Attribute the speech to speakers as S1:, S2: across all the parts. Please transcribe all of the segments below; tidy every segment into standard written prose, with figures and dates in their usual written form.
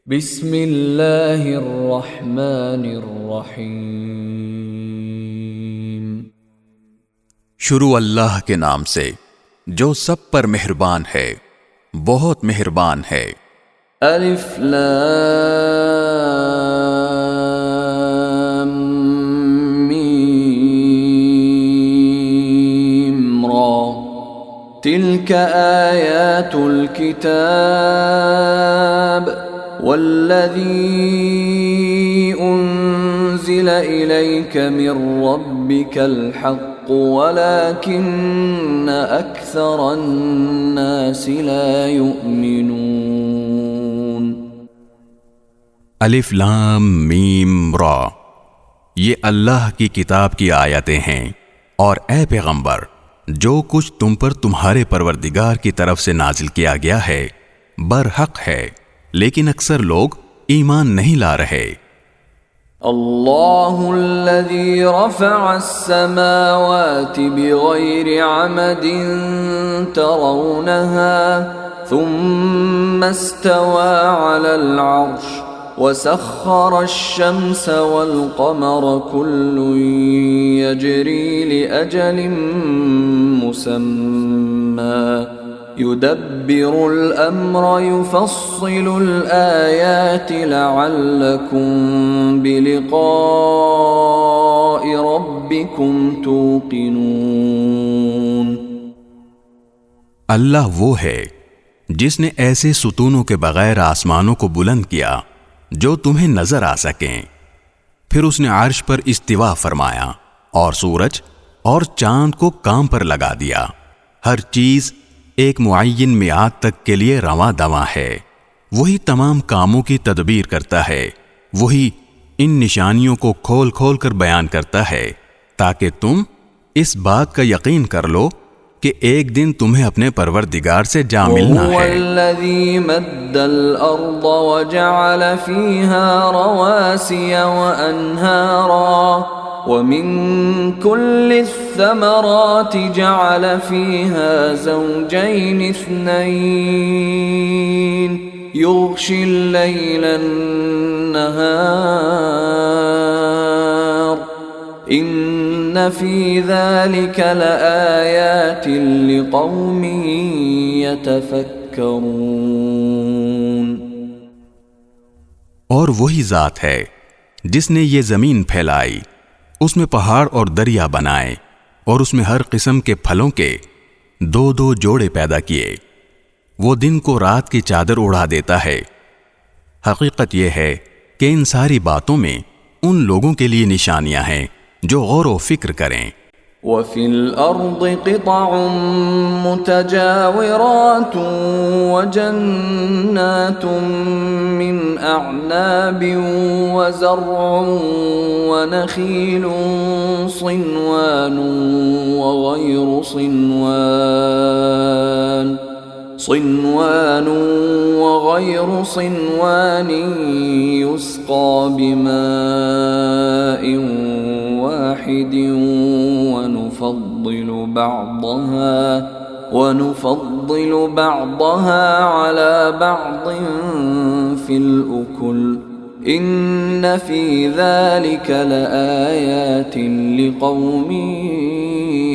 S1: بسم اللہ الرحمن الرحیم۔
S2: شروع اللہ کے نام سے جو سب پر مہربان ہے، بہت مہربان ہے۔
S1: الف لام میم را تلك آیات الكتاب والذی انزل الیک من ربک الحق ولكن اکثر الناس لا یؤمنون۔
S2: الف لام میم را، یہ اللہ کی کتاب کی آیتیں ہیں، اور اے پیغمبر، جو کچھ تم پر تمہارے پروردگار کی طرف سے نازل کیا گیا ہے برحق ہے، لیکن اکثر لوگ ایمان نہیں لا رہے۔
S1: اللہ الذی رفع السماوات بغیر عمد ترونها ثم استوى على العرش وسخر الشمس والقمر كل يجري لأجل مسمى يدبر الأمر يفصل الآيات لعلكم بلقاء ربكم توقنون۔
S2: اللہ وہ ہے جس نے ایسے ستونوں کے بغیر آسمانوں کو بلند کیا جو تمہیں نظر آ سکیں، پھر اس نے عرش پر استوا فرمایا اور سورج اور چاند کو کام پر لگا دیا۔ ہر چیز ایک معین میعاد تک کے لیے رواں دواں ہے۔ وہی تمام کاموں کی تدبیر کرتا ہے، وہی ان نشانیوں کو کھول کھول کر بیان کرتا ہے تاکہ تم اس بات کا یقین کر لو کہ ایک دن تمہیں اپنے پروردگار سے جا ملنا ہے۔
S1: وَهُوَ الَّذِي مَدَّ الْأَرْضَ وَجَعَلَ فِيهَا رَوَاسِيَ وَأَنْهَارًا وَمِن كُلِّ الثَّمَرَاتِ جَعَلَ فِيهَا زَوْجَيْنِ اثْنَيْنِ يُغْشِي اللَّيْلَ النَّهَارَ إِنَّ فِي ذَلِكَ لَآيَاتٍ لِقَوْمٍ يَتَفَكَّرُونَ۔
S2: اور وہی ذات ہے جس نے یہ زمین پھیلائی، اس میں پہاڑ اور دریا بنائے، اور اس میں ہر قسم کے پھلوں کے دو دو جوڑے پیدا کیے۔ وہ دن کو رات کی چادر اڑا دیتا ہے۔ حقیقت یہ ہے کہ ان ساری باتوں میں ان لوگوں کے لیے نشانیاں ہیں جو غور و فکر کریں۔
S1: وَفِي الْأَرْضِ قِطَعٌ مُتَجَاوِرَاتٌ وَجَنَّاتٌ مِّنْ أَعْنَابٍ وَزَرْعٌ وَنَخِيلٌ صِنْوَانٌ وَغَيْرُ صِنْوَانٍ يُسْقَى بِمَاءٍ واحد ونفضل بعضها على بعض في الأكل إن في ذلك لآيات لقوم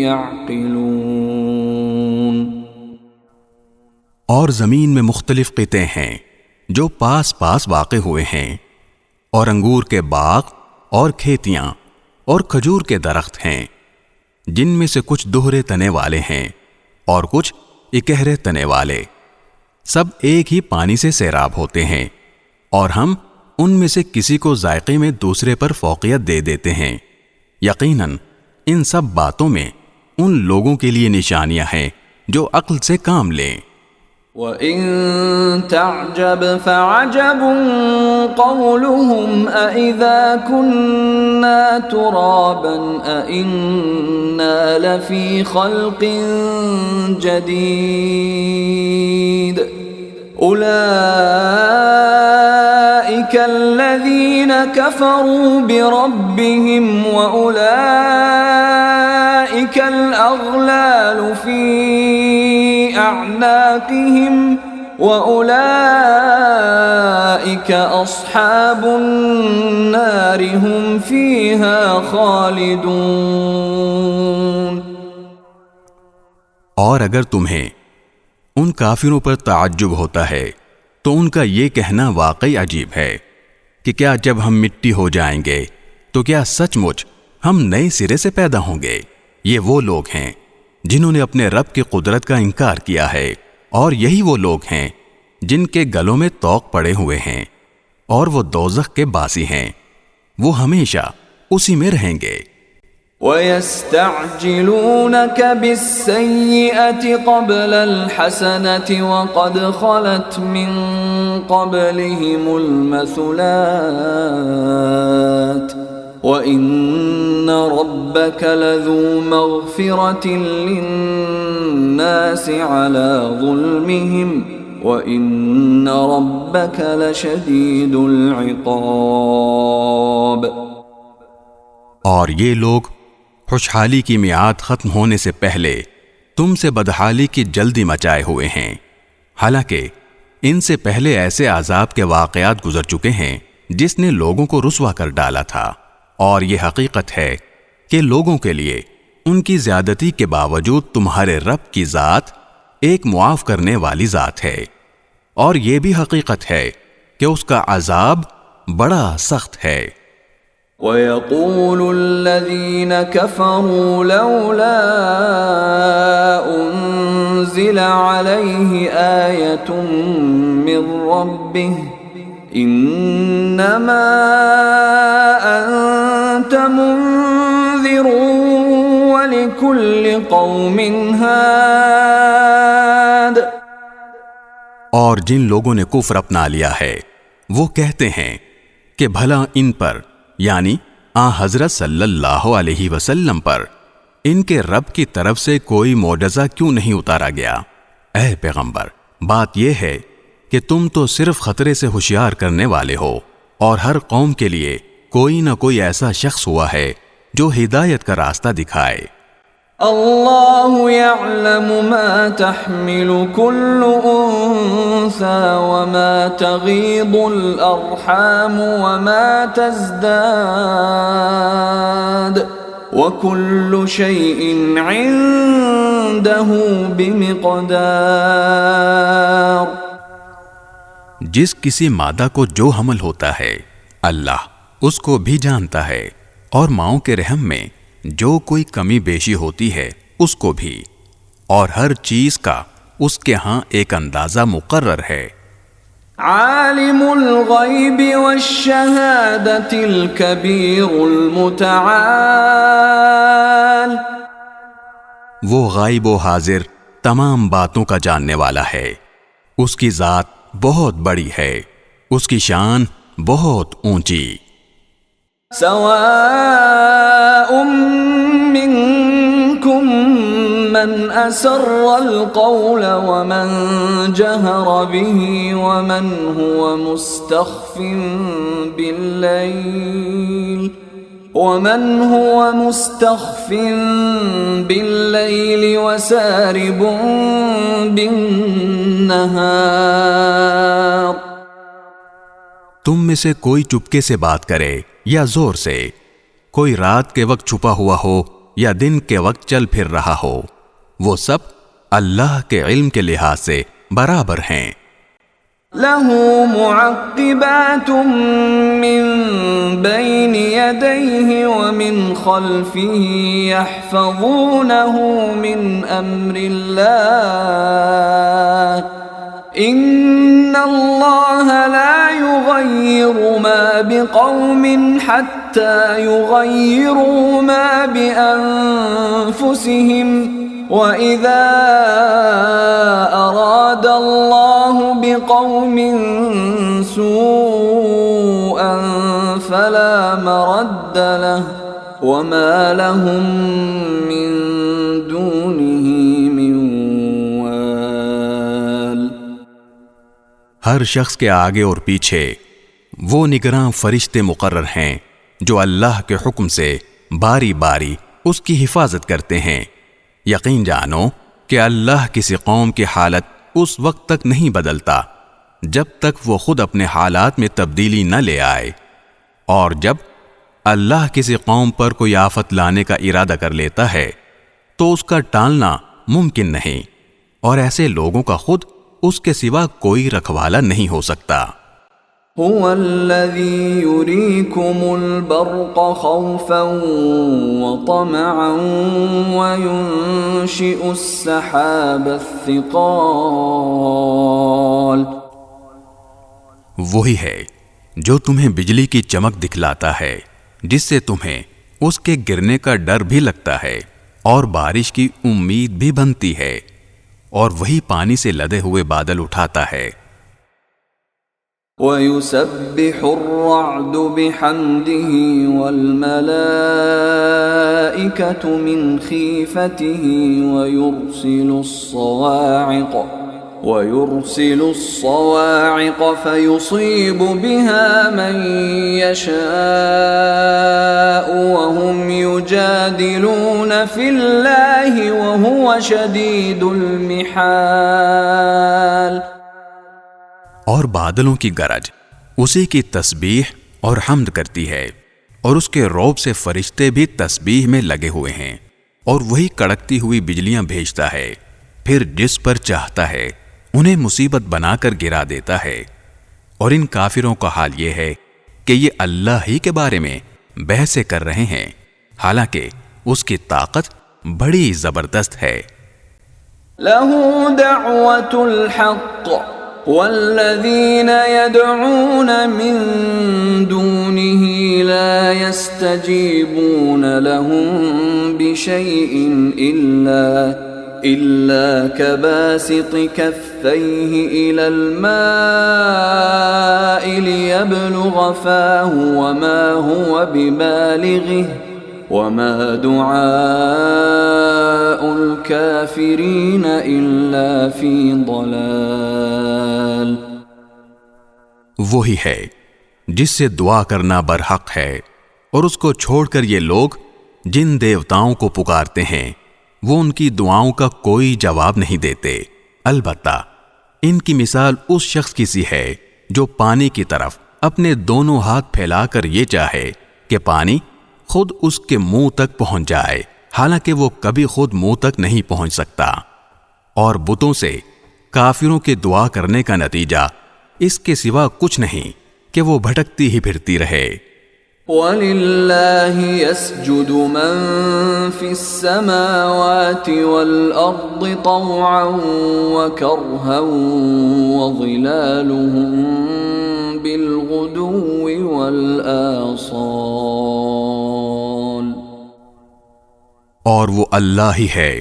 S1: يعقلون۔
S2: اور زمین میں مختلف قطعے ہیں جو پاس پاس واقع ہوئے ہیں، اور انگور کے باغ اور کھیتیاں اور کھجور کے درخت ہیں، جن میں سے کچھ دوہرے تنے والے ہیں اور کچھ اکہرے تنے والے، سب ایک ہی پانی سے سیراب ہوتے ہیں، اور ہم ان میں سے کسی کو ذائقے میں دوسرے پر فوقیت دے دیتے ہیں۔ یقیناً ان سب باتوں میں ان لوگوں کے لیے نشانیاں ہیں جو عقل سے کام لیں۔
S1: وَإِن تَعْجَبْ فَعَجَبٌ قَوْلُهُمْ أَإِذَا كُنَّا تُرَابًا أَإِنَّا لَفِي خَلْقٍ جَدِيدٍ أُولَئِكَ الَّذِينَ كَفَرُوا بِرَبِّهِمْ وَأُولَئِكَ الْأَغْلَالُ فِي أَعْنَاقِهِمْ وَأُولَئِكَ أَصْحَابُ النَّارِ هُمْ فِيهَا خَالِدُونَ۔
S2: اور اگر تمہیں ان کافروں پر تعجب ہوتا ہے تو ان کا یہ کہنا واقعی عجیب ہے کہ کیا جب ہم مٹی ہو جائیں گے تو کیا سچ مچ ہم نئے سرے سے پیدا ہوں گے؟ یہ وہ لوگ ہیں جنہوں نے اپنے رب کی قدرت کا انکار کیا ہے، اور یہی وہ لوگ ہیں جن کے گلوں میں طوق پڑے ہوئے ہیں، اور وہ دوزخ کے باسی ہیں، وہ ہمیشہ اسی میں رہیں گے۔
S1: وَيَسْتَعْجِلُونَكَ بِالسَّيِّئَةِ قَبْلَ الْحَسَنَةِ وَقَدْ خَلَتْ مِن قَبْلِهِمُ الْمَثُلَاتُ وَإِنَّ رَبَّكَ لَذُو مَغْفِرَةٍ لِلنَّاسِ عَلَى ظُلْمِهِمْ وَإِنَّ رَبَّكَ لَشَدِيدُ الْعِقَابِ۔
S2: اور یہ لوگ خوشحالی کی میعاد ختم ہونے سے پہلے تم سے بدحالی کی جلدی مچائے ہوئے ہیں، حالانکہ ان سے پہلے ایسے عذاب کے واقعات گزر چکے ہیں جس نے لوگوں کو رسوا کر ڈالا تھا، اور یہ حقیقت ہے کہ لوگوں کے لیے ان کی زیادتی کے باوجود تمہارے رب کی ذات ایک معاف کرنے والی ذات ہے، اور یہ بھی حقیقت ہے کہ اس کا عذاب بڑا سخت ہے۔
S1: وَيَقُولُ الَّذِينَ كَفَرُوا لَوْلَا أُنزِلَ عَلَيْهِ آيَةٌ مِّن رَّبِّهِ إِنَّمَا أَنتَ مُنذِرٌ وَلِكُلِّ قَوْمٍ هَادٍ۔
S2: اور جن لوگوں نے کفر اپنا لیا ہے وہ کہتے ہیں کہ بھلا ان پر یعنی آن حضرت صلی اللہ علیہ وسلم پر ان کے رب کی طرف سے کوئی معجزہ کیوں نہیں اتارا گیا؟ اے پیغمبر، بات یہ ہے کہ تم تو صرف خطرے سے ہوشیار کرنے والے ہو، اور ہر قوم کے لیے کوئی نہ کوئی ایسا شخص ہوا ہے جو ہدایت کا راستہ دکھائے۔
S1: اللہ یعلم ما تحمل کل انثى وما تغیض الارحام وما تزداد وكل شيء عنده بمقدار۔
S2: جس کسی مادہ کو جو حمل ہوتا ہے اللہ اس کو بھی جانتا ہے، اور ماؤں کے رحم میں جو کوئی کمی بیشی ہوتی ہے اس کو بھی، اور ہر چیز کا اس کے ہاں ایک اندازہ مقرر ہے۔
S1: عالم الغیب والشہادۃ الکبیر المتعال۔
S2: وہ غائب و حاضر تمام باتوں کا جاننے والا ہے، اس کی ذات بہت بڑی ہے، اس کی شان بہت اونچی۔
S1: سواء منکم من اسر القول ومن جہر به ومن هو مستخف باللیل وسارب بالنہار۔
S2: تم میں سے کوئی چپکے سے بات کرے یا زور سے، کوئی رات کے وقت چھپا ہوا ہو یا دن کے وقت چل پھر رہا ہو، وہ سب اللہ کے علم کے لحاظ سے برابر ہیں۔
S1: لَهُ مُعَقِّبَاتٌ مِّن بَيْنِ يَدَيْهِ وَمِنْ خَلْفِهِ يَحْفَظُونَهُ مِنْ أَمْرِ اللَّهِ إِنَّ اللَّهَ لَا يُغَيِّرُ مَا بِقَوْمٍ حَتَّى يُغَيِّرُوا مَا بِأَنفُسِهِمْ وَإِذَا أَرَادَ اللَّهُ بِقَوْمٍ سُوءًا فَلَا مَرَدَّ لَهُ وَمَا لَهُم مِّن دُونِهِ مِن وَالٍ۔
S2: ہر شخص کے آگے اور پیچھے وہ نگراں فرشتے مقرر ہیں جو اللہ کے حکم سے باری باری اس کی حفاظت کرتے ہیں۔ یقین جانو کہ اللہ کسی قوم کی حالت اس وقت تک نہیں بدلتا جب تک وہ خود اپنے حالات میں تبدیلی نہ لے آئے، اور جب اللہ کسی قوم پر کوئی آفت لانے کا ارادہ کر لیتا ہے تو اس کا ٹالنا ممکن نہیں، اور ایسے لوگوں کا خود اس کے سوا کوئی رکھوالا نہیں ہو سکتا۔
S1: هو الذي يريكم البرق خوفا وطمعا وينشئ السحاب الثقال،
S2: وہی ہے جو تمہیں بجلی کی چمک دکھلاتا ہے جس سے تمہیں اس کے گرنے کا ڈر بھی لگتا ہے اور بارش کی امید بھی بنتی ہے، اور وہی پانی سے لدے ہوئے بادل اٹھاتا ہے۔
S1: وَيُسَبِّحُ الرَّعْدُ بِحَمْدِهِ وَالْمَلَائِكَةُ مِنْ خِيفَتِهِ وَيُرْسِلُ الصَّوَاعِقَ فَيُصِيبُ بِهَا مَن يَشَاءُ وَهُمْ يُجَادِلُونَ فِي اللَّهِ وَهُوَ شَدِيدُ الْمِحَالِ۔
S2: اور بادلوں کی گرج اسی کی تسبیح اور حمد کرتی ہے، اور اس کے روب سے فرشتے بھی تسبیح میں لگے ہوئے ہیں، اور وہی کڑکتی ہوئی بجلیاں بھیجتا ہے، پھر جس پر چاہتا ہے انہیں مصیبت بنا کر گرا دیتا ہے۔ اور ان کافروں کا حال یہ ہے کہ یہ اللہ ہی کے بارے میں بحثیں کر رہے ہیں، حالانکہ اس کی طاقت بڑی زبردست ہے۔
S1: لَهُ دَعْوَةُ الْحَقِّ وَالَّذِينَ يَدْعُونَ مِن دُونِهِ لَا يَسْتَجِيبُونَ لَهُم بِشَيْءٍ إِلَّا كَبَاسِطِ كَفَّيْهِ إِلَى الْمَاءِ لِيَبْلُغَ فَاهُ وَمَا هُوَ بِبَالِغِهِ وَمَا دُعَاءُ الْكَافِرِينَ إِلَّا فِي ضَلَالٍ۔
S2: وہی ہے جس سے دعا کرنا برحق ہے، اور اس کو چھوڑ کر یہ لوگ جن دیوتاؤں کو پکارتے ہیں وہ ان کی دعاؤں کا کوئی جواب نہیں دیتے، البتہ ان کی مثال اس شخص کی سی ہے جو پانی کی طرف اپنے دونوں ہاتھ پھیلا کر یہ چاہے کہ پانی خود اس کے منہ تک پہنچ جائے، حالانکہ وہ کبھی خود منہ تک نہیں پہنچ سکتا۔ اور بتوں سے کافروں کے دعا کرنے کا نتیجہ اس کے سوا کچھ نہیں کہ وہ بھٹکتی ہی پھرتی رہے۔
S1: وَلِلَّهِ يَسْجُدُ مَن فِي السَّمَاوَاتِ وَالْأَرْضِ طَوْعًا وَكَرْهًا وَظِلَالُهُم بِالْغُدُوِّ وَالْآصَالِ۔
S2: اور وہ اللہ ہی ہے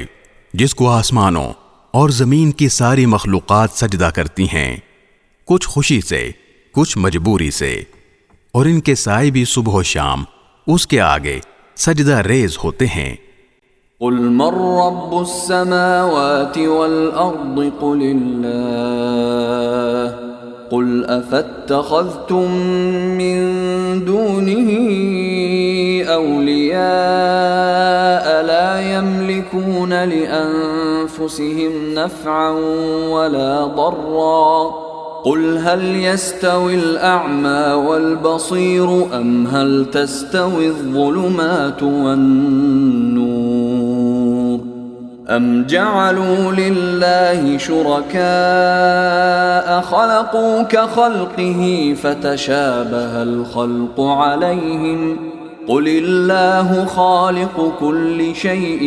S2: جس کو آسمانوں اور زمین کی ساری مخلوقات سجدہ کرتی ہیں، کچھ خوشی سے، کچھ مجبوری سے، اور ان کے سائے بھی صبح و شام اس کے آگے سجدہ ریز ہوتے ہیں۔
S1: قُلْ مَن رَّبُّ السَّمَاوَاتِ وَالْأَرْضِ قُلِ اللَّهُ قُلْ أَفَاتَّخَذْتُم مِّن دُونِهِ أَوْلِيَاءَ لَا يَمْلِكُونَ لِأَنفُسِهِمْ نَفْعًا وَلَا ضَرًّا قُلْ هَلْ يَسْتَوِي الْأَعْمَى وَالْبَصِيرُ أَمْ هَلْ تَسْتَوِي الظُّلُمَاتُ وَالنُّورُ أَمْ جَعَلُوا لِلَّهِ شُرَكَاءَ خَلَقُوا كَخَلْقِهِ فَتَشَابَهَ الْخَلْقُ عَلَيْهِمْ قُلِ اللَّهُ خَالِقُ كُلِّ شَيْءٍ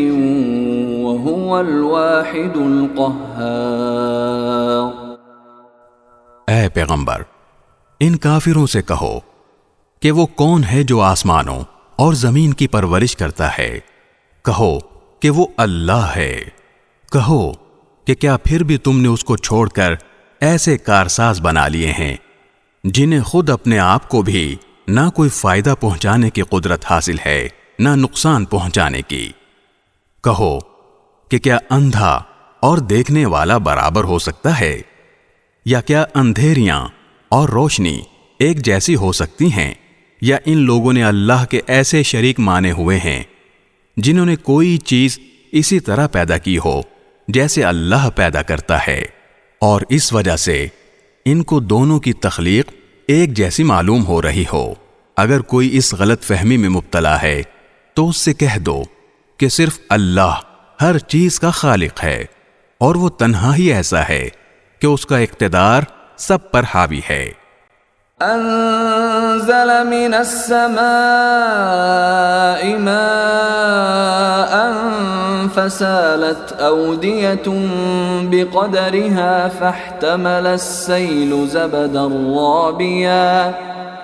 S1: وَهُوَ الْوَاحِدُ الْقَهَّارُ۔
S2: اے پیغمبر، ان کافروں سے کہو کہ وہ کون ہے جو آسمانوں اور زمین کی پرورش کرتا ہے؟ کہو کہ وہ اللہ ہے۔ کہو کہ کیا پھر بھی تم نے اس کو چھوڑ کر ایسے کارساز بنا لیے ہیں جنہیں خود اپنے آپ کو بھی نہ کوئی فائدہ پہنچانے کی قدرت حاصل ہے نہ نقصان پہنچانے کی؟ کہو کہ کیا اندھا اور دیکھنے والا برابر ہو سکتا ہے؟ یا کیا اندھیریاں اور روشنی ایک جیسی ہو سکتی ہیں؟ یا ان لوگوں نے اللہ کے ایسے شریک مانے ہوئے ہیں جنہوں نے کوئی چیز اسی طرح پیدا کی ہو جیسے اللہ پیدا کرتا ہے، اور اس وجہ سے ان کو دونوں کی تخلیق ایک جیسی معلوم ہو رہی ہو۔ اگر کوئی اس غلط فہمی میں مبتلا ہے تو اس سے کہہ دو کہ صرف اللہ ہر چیز کا خالق ہے، اور وہ تنہا ہی ایسا ہے کہ اس کا اقتدار سب پر حاوی ہے۔
S1: انزل من السماء ماء فسالت أودية بقدرها فاحتمل السيل زبدا رابيا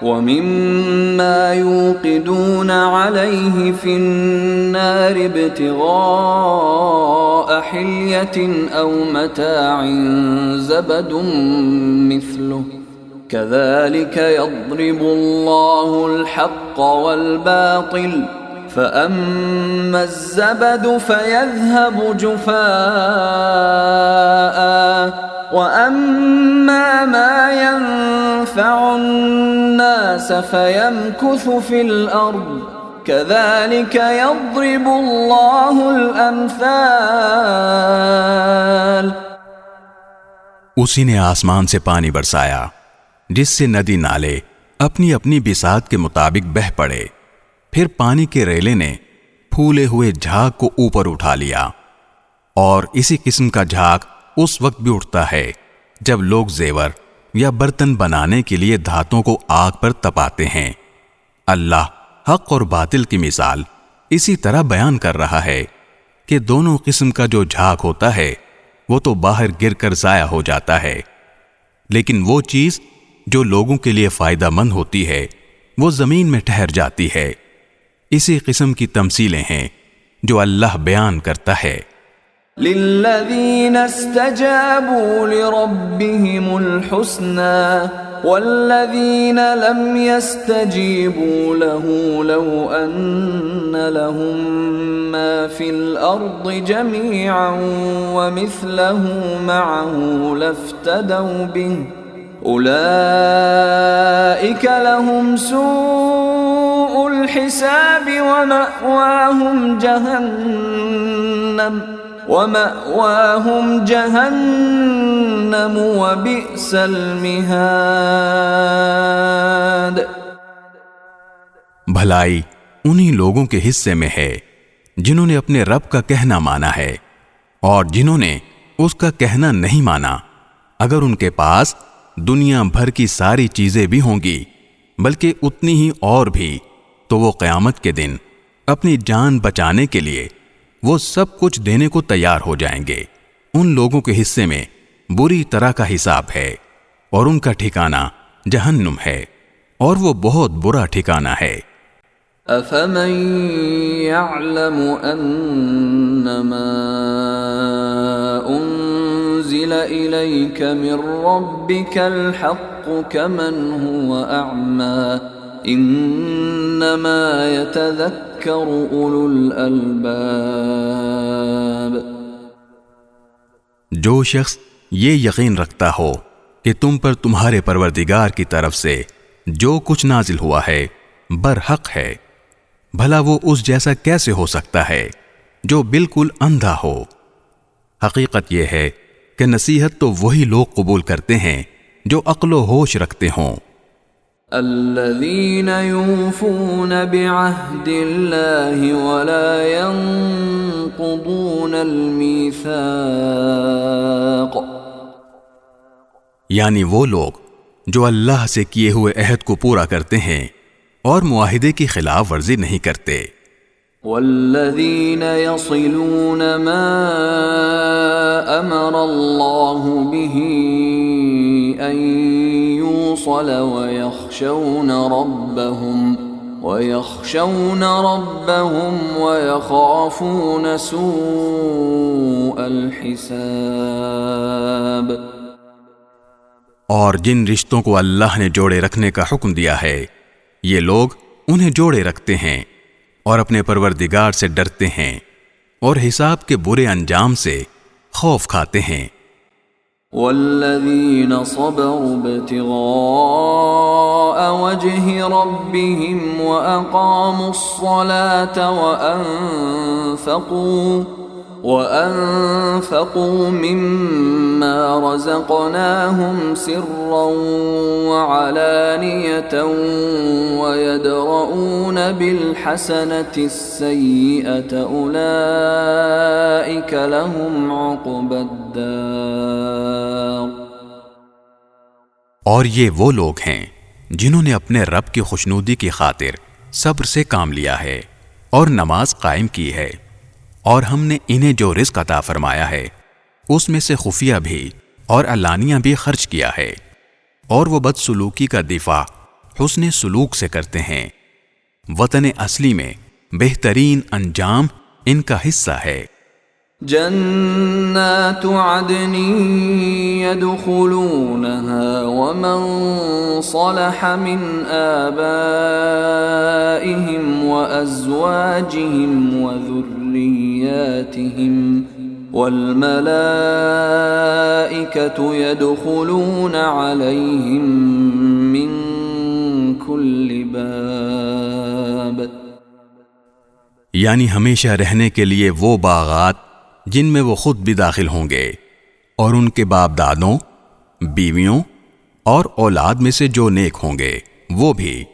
S1: ومما يوقدون عليه في النار ابتغاء حلية أو متاع زبد مثله كذلك يضرب الله الحق والباطل فأما الزبد فيذهب جفاء وأما ما ينفع الناس فيمكث في الأرض كذلك يضرب الله الأمثال۔
S2: اسی نے آسمان سے پانی برسایا جس سے ندی نالے اپنی اپنی بساط کے مطابق بہہ پڑے، پھر پانی کے ریلے نے پھولے ہوئے جھاگ کو اوپر اٹھا لیا، اور اسی قسم کا جھاگ اس وقت بھی اٹھتا ہے جب لوگ زیور یا برتن بنانے کے لیے دھاتوں کو آگ پر تپاتے ہیں۔ اللہ حق اور باطل کی مثال اسی طرح بیان کر رہا ہے کہ دونوں قسم کا جو جھاگ ہوتا ہے وہ تو باہر گر کر ضائع ہو جاتا ہے، لیکن وہ چیز جو لوگوں کے لیے فائدہ مند ہوتی ہے وہ زمین میں ٹھہر جاتی ہے۔ اسی قسم کی تمثیلیں ہیں جو اللہ بیان کرتا ہے۔
S1: للذین استجابوا لربهم الحسنى والذین لم يستجیبوا له لو ان لهم ما في الارض جميعا ومثله معه لافتدوا به أولئك لهم سوء الحساب ومأواهم جهنم وبئس المہاد۔
S2: بھلائی انہی لوگوں کے حصے میں ہے جنہوں نے اپنے رب کا کہنا مانا ہے، اور جنہوں نے اس کا کہنا نہیں مانا، اگر ان کے پاس دنیا بھر کی ساری چیزیں بھی ہوں گی بلکہ اتنی ہی اور بھی، تو وہ قیامت کے دن اپنی جان بچانے کے لیے وہ سب کچھ دینے کو تیار ہو جائیں گے۔ ان لوگوں کے حصے میں بری طرح کا حساب ہے، اور ان کا ٹھکانہ جہنم ہے، اور وہ بہت برا ٹھکانہ ہے۔
S1: أفمن يعلم أنما أنزل إليك من ربك الحق كمن هو أعمى إنما يتذكر أولو الألباب۔
S2: جو شخص یہ یقین رکھتا ہو کہ تم پر تمہارے پروردگار کی طرف سے جو کچھ نازل ہوا ہے برحق ہے، بھلا وہ اس جیسا کیسے ہو سکتا ہے جو بالکل اندھا ہو؟ حقیقت یہ ہے کہ نصیحت تو وہی لوگ قبول کرتے ہیں جو عقل و ہوش رکھتے ہوں۔
S1: الذين يوفون بعهد الله ولا ينقضون الميثاق،
S2: یعنی وہ لوگ جو اللہ سے کیے ہوئے عہد کو پورا کرتے ہیں اور معاہدے کی خلاف ورزی نہیں کرتے۔
S1: والذین یصلون ما امر اللہ به ان یوصل ویخشون ربهم ویخافون سوء الحساب۔
S2: اور جن رشتوں کو اللہ نے جوڑے رکھنے کا حکم دیا ہے یہ لوگ انہیں جوڑے رکھتے ہیں اور اپنے پروردگار سے ڈرتے ہیں اور حساب کے برے انجام سے خوف کھاتے ہیں۔
S1: والذین صبروا ابتغاء وجه ربهم وأقاموا الصلاة وَأَنفَقُوا مِمَّا رَزَقْنَاهُمْ سِرًّا وَعَلَانِيَةً وَيَدْرَؤُونَ بِالْحَسَنَةِ السَّيِّئَةَ أُولَئِكَ لَهُمْ عُقْبَى الدَّارِ۔
S2: اور یہ وہ لوگ ہیں جنہوں نے اپنے رب کی خوشنودی کی خاطر صبر سے کام لیا ہے اور نماز قائم کی ہے، اور ہم نے انہیں جو رزق عطا فرمایا ہے اس میں سے خفیہ بھی اور علانیہ بھی خرچ کیا ہے، اور وہ بدسلوکی کا دفاع حسن سلوک سے کرتے ہیں۔ وطن اصلی میں بہترین انجام ان کا حصہ ہے۔
S1: جنات عدن يدخلونها ومن صلح من آبائهم وأزواجهم وذرياتهم والملائكة يدخلون عليهم من كل باب،
S2: یعنی ہمیشہ رہنے کے لیے وہ باغات جن میں وہ خود بھی داخل ہوں گے، اور ان کے باپ دادوں، بیویوں اور اولاد میں سے جو نیک ہوں گے وہ بھی،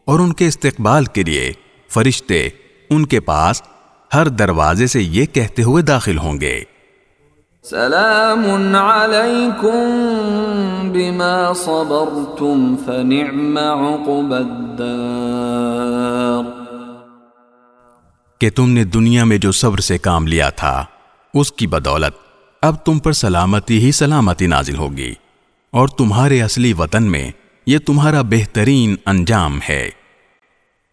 S2: اور ان کے استقبال کے لیے فرشتے ان کے پاس ہر دروازے سے یہ کہتے ہوئے داخل ہوں گے،
S1: سلام علیکم بما صبرتم فنعم عقبى الدار،
S2: کہ تم نے دنیا میں جو صبر سے کام لیا تھا اس کی بدولت اب تم پر سلامتی ہی سلامتی نازل ہوگی، اور تمہارے اصلی وطن میں یہ تمہارا بہترین انجام ہے۔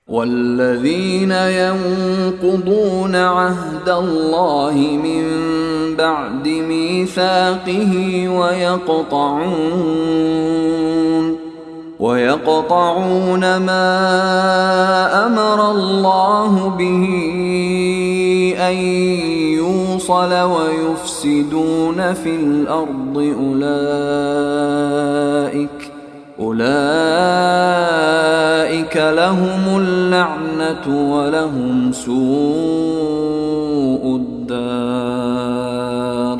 S1: والذین ينقضون عہد اللہ من بعد میثاقہ ويقطعون ما أمر الله به أن يوصل ويفسدون في الأرض أولئك لهم اللعنة ولهم سوء الدار۔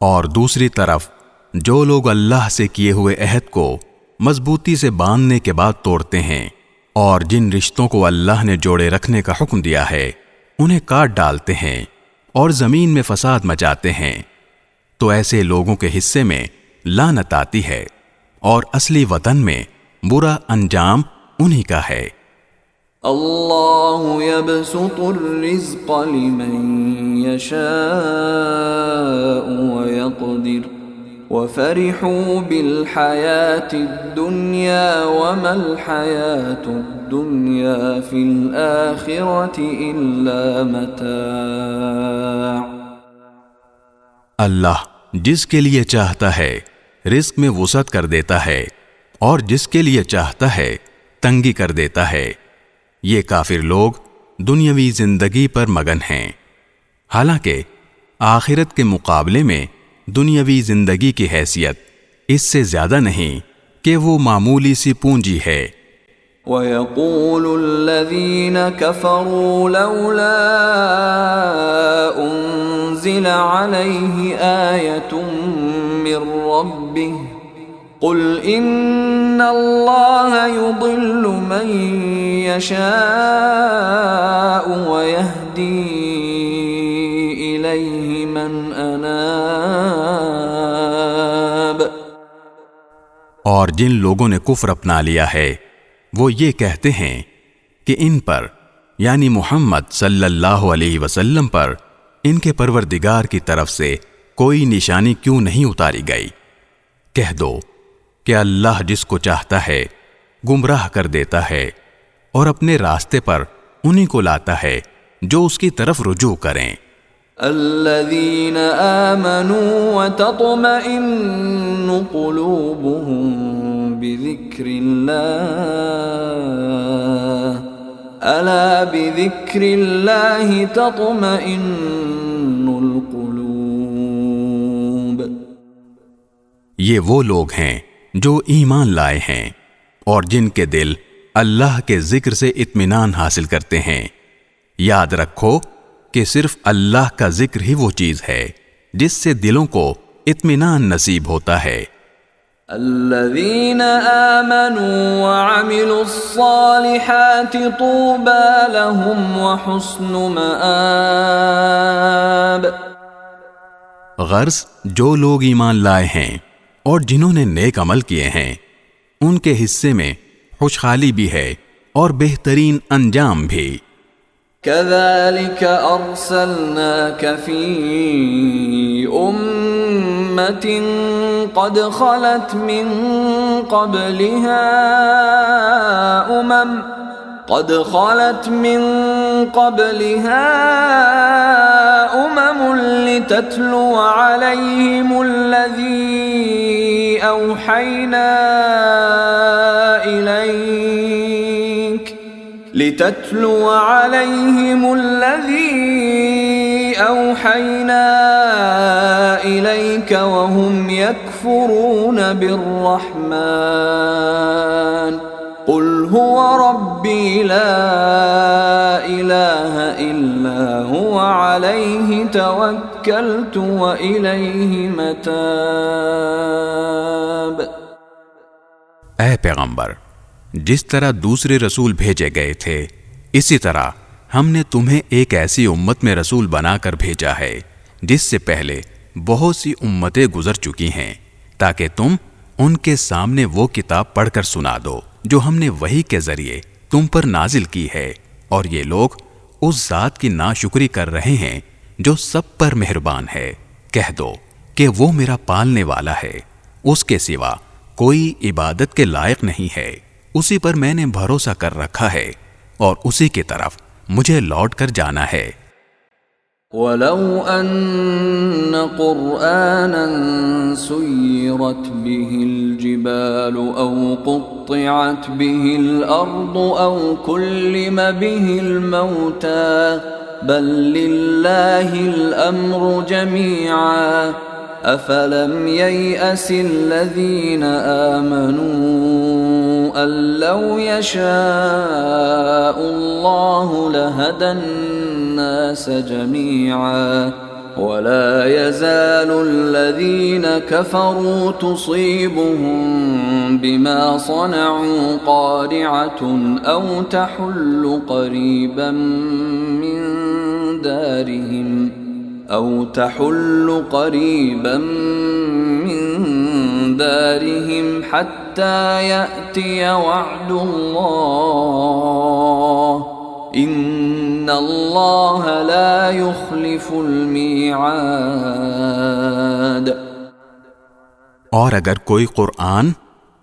S2: اور دوسری طرف جو لوگ اللہ سے کیے ہوئے عہد کو مضبوطی سے باندھنے کے بعد توڑتے ہیں اور جن رشتوں کو اللہ نے جوڑے رکھنے کا حکم دیا ہے انہیں کاٹ ڈالتے ہیں اور زمین میں فساد مچاتے ہیں، تو ایسے لوگوں کے حصے میں لعنت آتی ہے اور اصلی وطن میں برا انجام انہی کا ہے۔
S1: اللہ یبسط الرزق لمن یشاء ویقدر وَفَرِحُوا بِالْحَيَاةِ الدُّنْيَا وَمَا الْحَيَاةُ الدُّنْيَا فِي الْآخِرَةِ إِلَّا مَتَاعٌ۔
S2: اللہ جس کے لیے چاہتا ہے رزق میں وسعت کر دیتا ہے اور جس کے لیے چاہتا ہے تنگی کر دیتا ہے۔ یہ کافر لوگ دنیاوی زندگی پر مگن ہیں، حالانکہ آخرت کے مقابلے میں دنیاوی زندگی کی حیثیت اس سے زیادہ نہیں کہ وہ معمولی سی پونجی ہے۔
S1: وَيَقُولُ الَّذِينَ كَفَرُوا لَوْلَا أُنزِلَ عَلَيْهِ آيَةٌ مِّن رَّبِّهِ قُلْ إِنَّ اللَّهَ يُضِلُّ مَن يَشَاءُ وَيَهْدِي إِلَيْهِ مَنْ أَنَابَ۔
S2: اور جن لوگوں نے کفر اپنا لیا ہے وہ یہ کہتے ہیں کہ ان پر یعنی محمد صلی اللہ علیہ وسلم پر ان کے پروردگار کی طرف سے کوئی نشانی کیوں نہیں اتاری گئی؟ کہہ دو کہ اللہ جس کو چاہتا ہے گمراہ کر دیتا ہے اور اپنے راستے پر انہی کو لاتا ہے جو اس کی طرف رجوع کریں۔
S1: الذين آمنوا وتطمئن قلوبهم بذكر الله ألا بذكر الله تطمئن القلوب۔
S2: یہ وہ لوگ ہیں جو ایمان لائے ہیں اور جن کے دل اللہ کے ذکر سے اطمینان حاصل کرتے ہیں۔ یاد رکھو کہ صرف اللہ کا ذکر ہی وہ چیز ہے جس سے دلوں کو اطمینان نصیب ہوتا ہے۔
S1: الذين آمنوا وعملوا الصالحات طوبى لهم وحسن مآب۔
S2: غرض جو لوگ ایمان لائے ہیں اور جنہوں نے نیک عمل کیے ہیں ان کے حصے میں خوشحالی بھی ہے اور بہترین انجام بھی۔
S1: كذلك أرسلناك في أمة قد خلت من قبلها أمم لتتلو عليهم الذي أوحينا إليك وهم يكفرون بالرحمن قل هو ربي لا إله إلا هو عليه توكلت وإليه متاب۔
S2: اے پیغمبر، جس طرح دوسرے رسول بھیجے گئے تھے اسی طرح ہم نے تمہیں ایک ایسی امت میں رسول بنا کر بھیجا ہے جس سے پہلے بہت سی امتیں گزر چکی ہیں، تاکہ تم ان کے سامنے وہ کتاب پڑھ کر سنا دو جو ہم نے وحی کے ذریعے تم پر نازل کی ہے، اور یہ لوگ اس ذات کی ناشکری کر رہے ہیں جو سب پر مہربان ہے۔ کہہ دو کہ وہ میرا پالنے والا ہے، اس کے سوا کوئی عبادت کے لائق نہیں ہے، اسی پر میں نے بھروسہ کر رکھا ہے اور اسی کی طرف مجھے لوٹ کر جانا ہے۔
S1: وَلَوْ أَنَّ قُرْآنًا سُيِّرَتْ بِهِ الْجِبَالُ أَوْ قُطِّعَتْ بِهِ الْأَرْضُ أَوْ كُلِّمَ بِهِ الْمَوْتَى بَل لِّلَّهِ الْأَمْرُ جَمِيعًا أَفَلَمْ يَيْأَسِ الَّذِينَ آمَنُوا أَن لَّوْ يَشَاءُ اللَّهُ لَهَدَى النَّاسَ جَمِيعًا وَلَا يَزَالُ الَّذِينَ كَفَرُوا تُصِيبُهُم بِمَا صَنَعُوا قَارِعَةٌ أَوْ تَحُلُّ قَرِيبًا من دارهم حتى يأتي وعد الله إن الله لا يخلف الميعاد۔
S2: اور اگر کوئی قرآن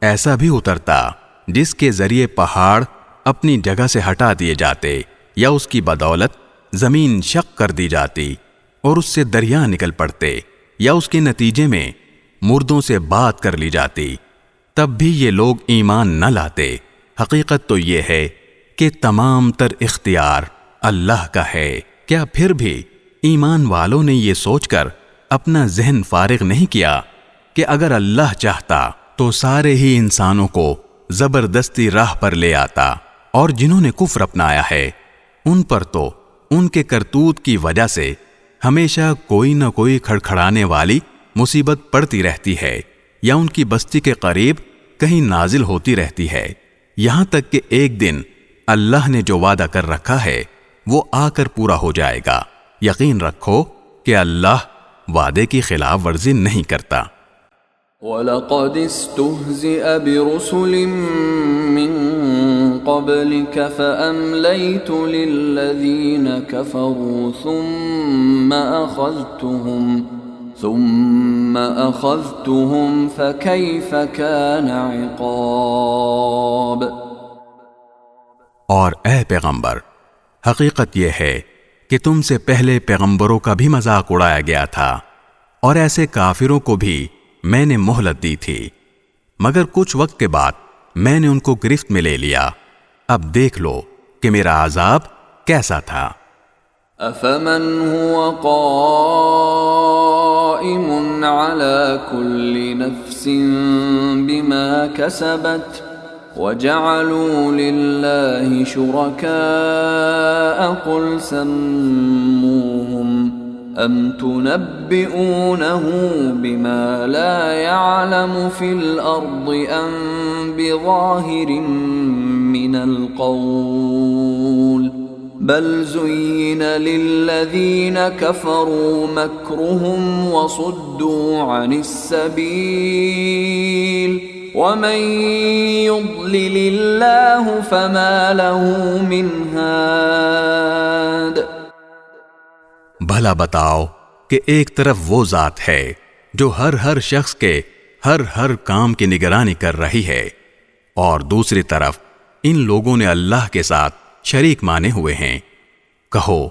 S2: ایسا بھی اترتا جس کے ذریعے پہاڑ اپنی جگہ سے ہٹا دیے جاتے یا اس کی بدولت زمین شق کر دی جاتی اور اس سے دریا نکل پڑتے یا اس کے نتیجے میں مردوں سے بات کر لی جاتی، تب بھی یہ لوگ ایمان نہ لاتے۔ حقیقت تو یہ ہے کہ تمام تر اختیار اللہ کا ہے۔ کیا پھر بھی ایمان والوں نے یہ سوچ کر اپنا ذہن فارغ نہیں کیا کہ اگر اللہ چاہتا تو سارے ہی انسانوں کو زبردستی راہ پر لے آتا، اور جنہوں نے کفر اپنایا ہے ان پر تو ان کے کرتوت کی وجہ سے ہمیشہ کوئی نہ کوئی کھڑکھڑانے والی مصیبت پڑتی رہتی ہے، یا ان کی بستی کے قریب کہیں نازل ہوتی رہتی ہے، یہاں تک کہ ایک دن اللہ نے جو وعدہ کر رکھا ہے وہ آ کر پورا ہو جائے گا۔ یقین رکھو کہ اللہ وعدے کی خلاف ورزی نہیں کرتا۔
S1: وَلَقَدِ اسْتُهْزِئَ بِرُسُلٍ مِّن قَبْلِكَ فَأَمْلَيْتُ لِلَّذِينَ كَفَرُوا ثُمَّ أَخَذْتُهُمْ فَكَيْفَ كَانَ عِقَابِ۔
S2: اور اے پیغمبر، حقیقت یہ ہے کہ تم سے پہلے پیغمبروں کا بھی مذاق اڑایا گیا تھا، اور ایسے کافروں کو بھی میں نے مہلت دی تھی، مگر کچھ وقت کے بعد میں نے ان کو گرفت میں لے لیا۔ اب دیکھ لو کہ میرا عذاب کیسا تھا۔
S1: أَفَمَنْ هُوَ قَائِمٌ عَلَى كُلِّ نَفْسٍ بِمَا كَسَبَتْ وجعلوا لله شركاء قل سموهم أم تنبئونه بما لا يعلم في الأرض أم بظاهر من القول بل زين للذين كفروا مكرهم وصدوا عن السبيل ومن يضلل الله فما له من هاد۔
S2: بھلا بتاؤ کہ ایک طرف وہ ذات ہے جو ہر شخص کے ہر کام کی نگرانی کر رہی ہے، اور دوسری طرف ان لوگوں نے اللہ کے ساتھ شریک مانے ہوئے ہیں۔ کہو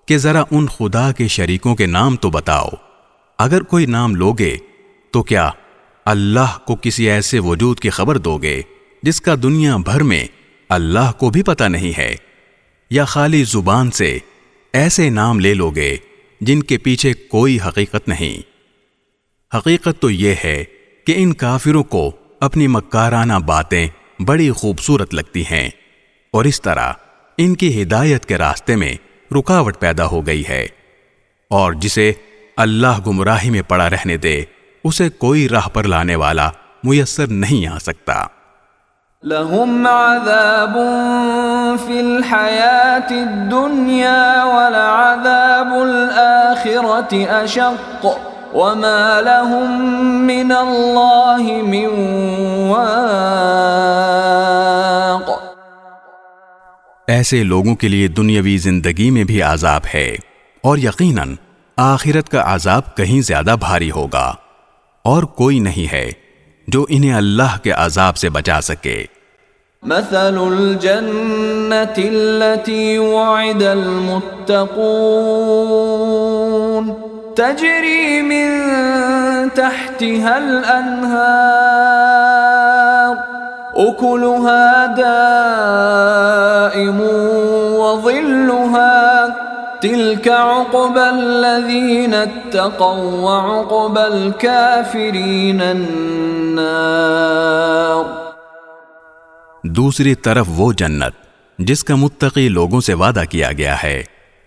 S2: کہ ذرا ان خدا کے شریکوں کے نام تو بتاؤ، اگر کوئی نام لوگے تو کیا اللہ کو کسی ایسے وجود کی خبر دو گے جس کا دنیا بھر میں اللہ کو بھی پتہ نہیں ہے، یا خالی زبان سے ایسے نام لے لوگے جن کے پیچھے کوئی حقیقت نہیں؟ حقیقت تو یہ ہے کہ ان کافروں کو اپنی مکارانہ باتیں بڑی خوبصورت لگتی ہیں، اور اس طرح ان کی ہدایت کے راستے میں رکاوٹ پیدا ہو گئی ہے، اور جسے اللہ گمراہی میں پڑا رہنے دے اسے کوئی راہ پر لانے والا میسر نہیں آ سکتا۔
S1: لهم عذاب في الحياة الدنيا ولعذاب الآخرة أشق وما لهم من الله من واق۔
S2: ایسے لوگوں کے لیے دنیاوی زندگی میں بھی عذاب ہے، اور یقیناً آخرت کا عذاب کہیں زیادہ بھاری ہوگا، اور کوئی نہیں ہے جو انہیں اللہ کے عذاب سے بچا سکے۔
S1: مثل الجنة التي وعد المتقون تجري من تحتها الأنهار أكلها دائم وظلها تلك عقبى الذين اتقوا وعقبى الكافرين النار۔
S2: دوسری طرف وہ جنت جس کا متقی لوگوں سے وعدہ کیا گیا ہے،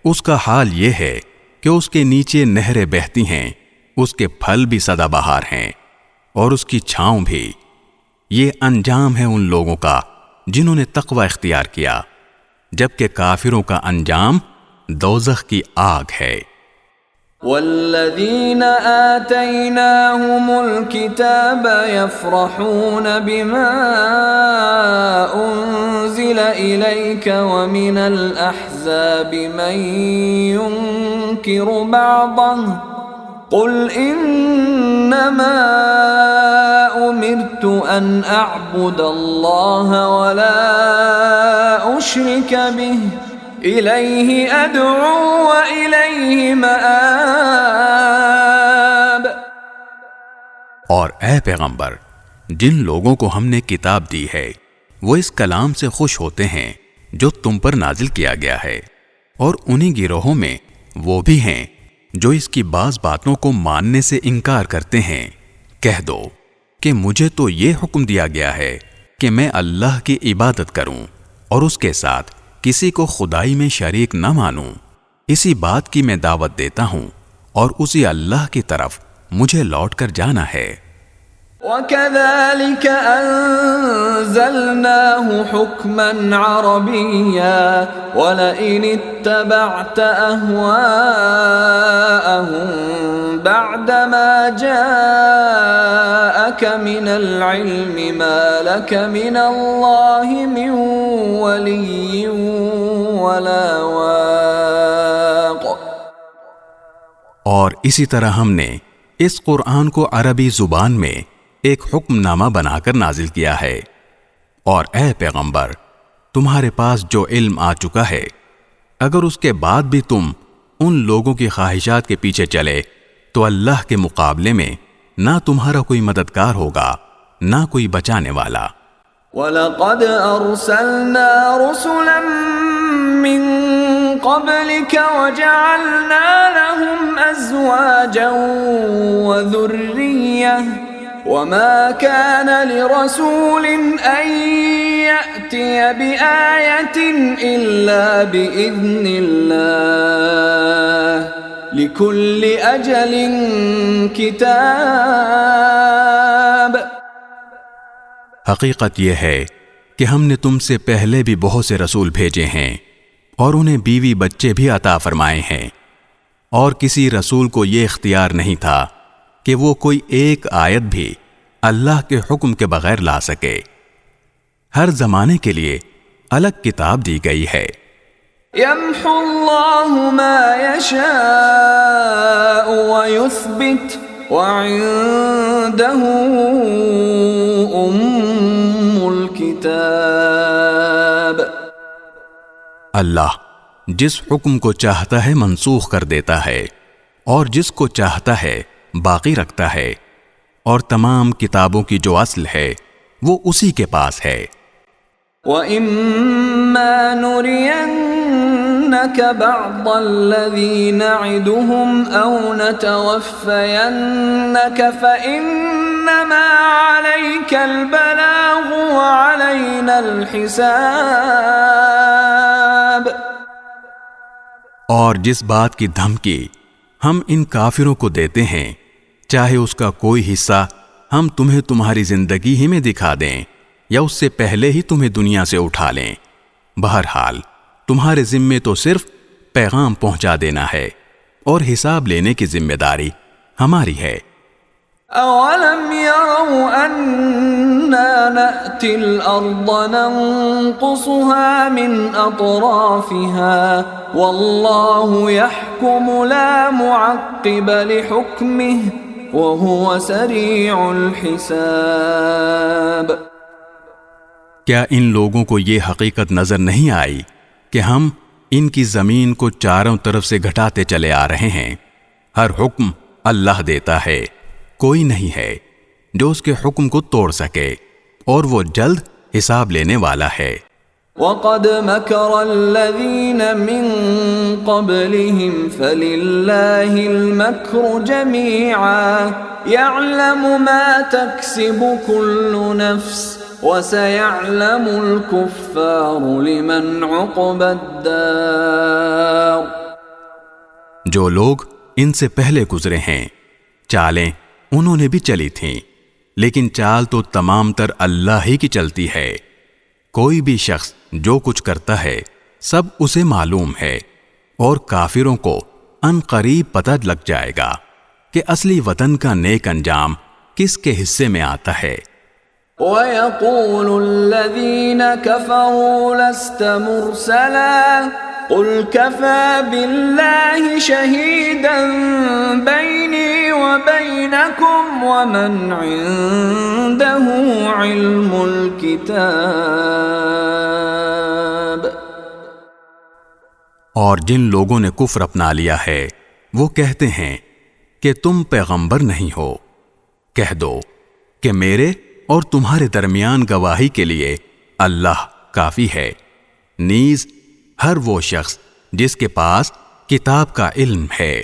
S2: اس کا حال یہ ہے کہ اس کے نیچے نہریں بہتی ہیں، اس کے پھل بھی سدا بہار ہیں اور اس کی چھاؤں بھی۔ یہ انجام ہے ان لوگوں کا جنہوں نے تقوی اختیار کیا، جبکہ کافروں کا انجام دوزخ کی آگ ہے۔
S1: والذین آتیناہم الکتاب یفرحون بما انزل الیک ومن الاحزاب من ينکر بعضه قل انما امرت ان اعبد اللہ ولا اشرک به الیہ ادعو والیہ مآب۔
S2: اور اے پیغمبر، جن لوگوں کو ہم نے کتاب دی ہے وہ اس کلام سے خوش ہوتے ہیں جو تم پر نازل کیا گیا ہے، اور انہی گروہوں میں وہ بھی ہیں جو اس کی بعض باتوں کو ماننے سے انکار کرتے ہیں۔ کہہ دو کہ مجھے تو یہ حکم دیا گیا ہے کہ میں اللہ کی عبادت کروں اور اس کے ساتھ کسی کو خدائی میں شریک نہ مانوں، اسی بات کی میں دعوت دیتا ہوں، اور اسی اللہ کی طرف مجھے لوٹ کر جانا ہے۔
S1: وَكَذَلِكَ أَنزَلْنَاهُ حُكْمًا عَرَبِيًّا وَلَئِنِ اتَّبَعْتَ أَهْوَاءَهُمْ بَعْدَمَا جَاءَكَ مِنَ الْعِلْمِ مَا لَكَ مِنَ اللَّهِ مِنْ وَلِيٍّ وَلَا وَاقٍ۔
S2: اور اسی طرح ہم نے اس قرآن کو عربی زبان میں ایک حکم نامہ بنا کر نازل کیا ہے، اور اے پیغمبر، تمہارے پاس جو علم آ چکا ہے، اگر اس کے بعد بھی تم ان لوگوں کی خواہشات کے پیچھے چلے تو اللہ کے مقابلے میں نہ تمہارا کوئی مددگار ہوگا نہ کوئی بچانے والا۔
S1: وَلَقَدْ أَرْسَلْنَا رُسُلًا مِّن قَبْلِكَ وَجَعَلْنَا لَهُمْ أَزْوَاجًا وَذُرِّيَّةً وَمَا كَانَ لِرَسُولٍ أَن يأتي بآية إلا بإذن الله لكل أجل كتاب.
S2: حقیقت یہ ہے کہ ہم نے تم سے پہلے بھی بہت سے رسول بھیجے ہیں اور انہیں بیوی بچے بھی عطا فرمائے ہیں، اور کسی رسول کو یہ اختیار نہیں تھا کہ وہ کوئی ایک آیت بھی اللہ کے حکم کے بغیر لا سکے. ہر زمانے کے لیے الگ کتاب دی گئی ہے.
S1: يمحو الله ما يشاء ويثبت وعنده الكتاب.
S2: اللہ جس حکم کو چاہتا ہے منسوخ کر دیتا ہے اور جس کو چاہتا ہے باقی رکھتا ہے، اور تمام کتابوں کی جو اصل ہے وہ اسی کے پاس ہے.
S1: وَإِمَّا نُرِيَنَّكَ بَعْضَ الَّذِي نَعِدُهُمْ أَوْ نَتَوَفَّيَنَّكَ فَإِنَّمَا عَلَيْكَ الْبَلَاغُ وَعَلَيْنَا الْحِسَابُ.
S2: اور جس بات کی دھمکی ہم ان کافروں کو دیتے ہیں، چاہے اس کا کوئی حصہ ہم تمہیں تمہاری زندگی ہی میں دکھا دیں یا اس سے پہلے ہی تمہیں دنیا سے اٹھا لیں، بہرحال تمہارے ذمے تو صرف پیغام پہنچا دینا ہے اور حساب لینے کی ذمہ داری ہماری ہے.
S1: أَوَلَمْ يَرَوْا أَنَّا نَأْتِي الْأَرْضَ نَنقُصُهَا مِنْ أَطْرَافِهَا وَاللَّهُ يَحْكُمُ لَا مُعَقِّبَ لِحُكْمِهِ وَهُوَ سَرِيعُ الْحِسَابِ.
S2: کیا ان لوگوں کو یہ حقیقت نظر نہیں آئی کہ ہم ان کی زمین کو چاروں طرف سے گھٹاتے چلے آ رہے ہیں؟ ہر حکم اللہ دیتا ہے، کوئی نہیں ہے جو اس کے حکم کو توڑ سکے، اور وہ جلد حساب لینے والا ہے.
S1: وَقَدْ مَكَرَ الَّذِينَ مِن قَبْلِهِمْ فَلِلَّهِ الْمَكْرُ جَمِيعًا يَعْلَمُ مَا تَكْسِبُ كُلُّ نَفْسٍ وَسَيَعْلَمُ الْكُفَّارُ لِمَنْ عُقْبَى الدَّارِ.
S2: جو لوگ ان سے پہلے گزرے ہیں، چالیں انہوں نے بھی چلی تھیں، لیکن چال تو تمام تر اللہ ہی کی چلتی ہے. کوئی بھی شخص جو کچھ کرتا ہے سب اسے معلوم ہے، اور کافروں کو ان قریب پتہ لگ جائے گا کہ اصلی وطن کا نیک انجام کس کے حصے میں آتا ہے.
S1: وَيَقُولُ الَّذِينَ كَفَرُوا لَسْتَ مُرْسَلًا قُلْ كَفَى بِاللَّهِ شَهِيدًا بَيْنِي وَبَيْنَكُمْ وَمَنْ عِندَهُ عِلْمُ الْكِتَابِ.
S2: اور جن لوگوں نے کفر اپنا لیا ہے وہ کہتے ہیں کہ تم پیغمبر نہیں ہو. کہہ دو کہ میرے اور تمہارے درمیان گواہی کے لیے اللہ کافی ہے، نیز ہر وہ شخص جس کے پاس کتاب کا علم ہے.